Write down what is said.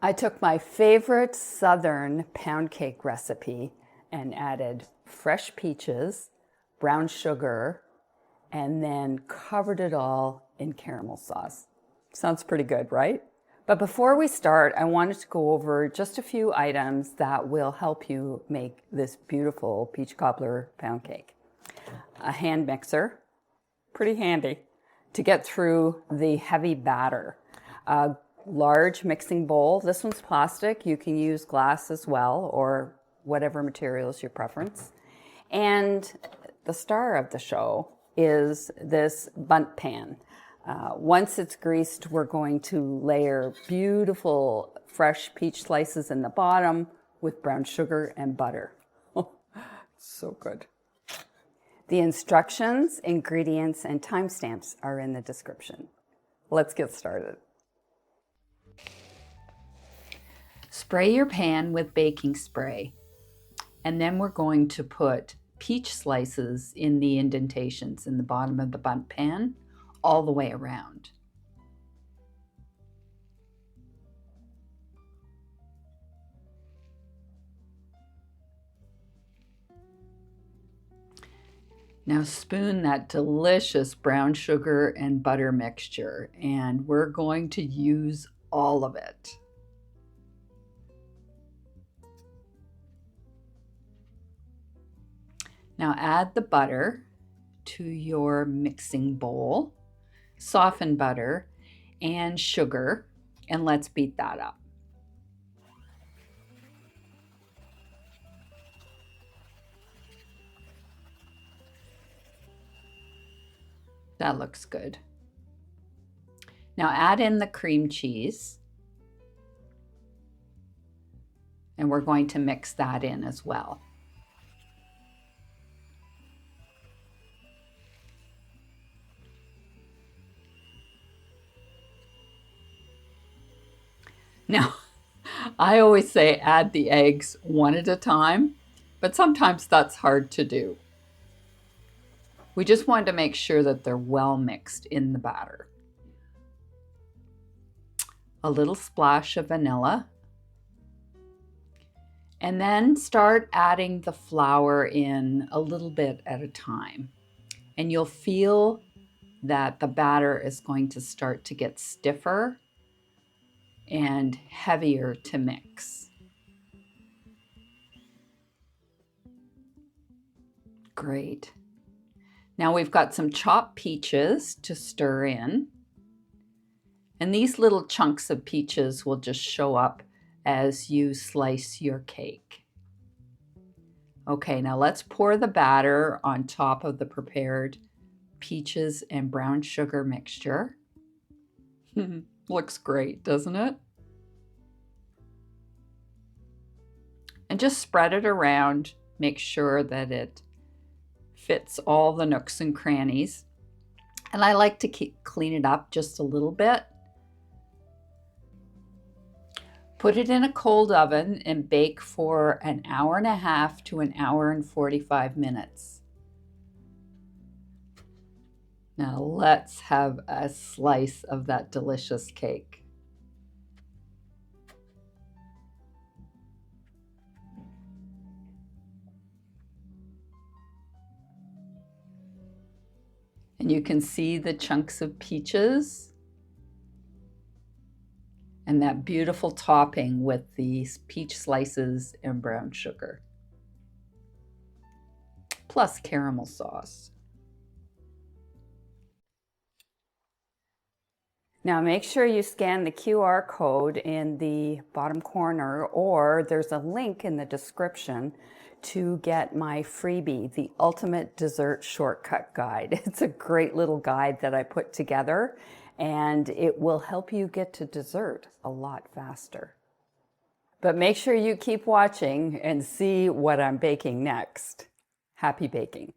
I took my favorite Southern pound cake recipe and added fresh peaches, brown sugar, and then covered it all in caramel sauce. Sounds pretty good, right? But before we start, I wanted to go over just a few items that will help you make this beautiful peach cobbler pound cake. A hand mixer, pretty handy to get through the heavy batter. A large mixing bowl. This one's plastic. You can use glass as well, or whatever material is your preference. And the star of the show is this Bundt Pan. Once it's greased, we're going to layer beautiful fresh peach slices in the bottom with brown sugar and butter. So good. The instructions, ingredients, and timestamps are in the description. Let's get started. Spray your pan with baking spray, and then we're going to put peach slices in the indentations in the bottom of the Bundt pan all the way around. Now spoon that delicious brown sugar and butter mixture, and we're going to use all of it. Now add the butter to your mixing bowl, soften butter and sugar, and let's beat that up. That looks good. Now add in the cream cheese, and we're going to mix that in as well. Now, I always say add the eggs one at a time, but sometimes that's hard to do. We just wanted to make sure that they're well mixed in the batter. A little splash of vanilla. And then start adding the flour in a little bit at a time. And you'll feel that the batter is going to start to get stiffer and heavier to mix. Great. Now we've got some chopped peaches to stir in. And these little chunks of peaches will just show up as you slice your cake. Okay, now let's pour the batter on top of the prepared peaches and brown sugar mixture. Looks great, doesn't it? And just spread it around. Make sure that it fits all the nooks and crannies. And I like to clean it up just a little bit. Put it in a cold oven and bake for an hour and a half to an hour and 45 minutes. Now let's have a slice of that delicious cake. And you can see the chunks of peaches and that beautiful topping with these peach slices and brown sugar, plus caramel sauce. Now make sure you scan the QR code in the bottom corner, or there's a link in the description to get my freebie, the Ultimate Dessert Shortcut Guide. It's a great little guide that I put together, and it will help you get to dessert a lot faster. But make sure you keep watching and see what I'm baking next. Happy baking.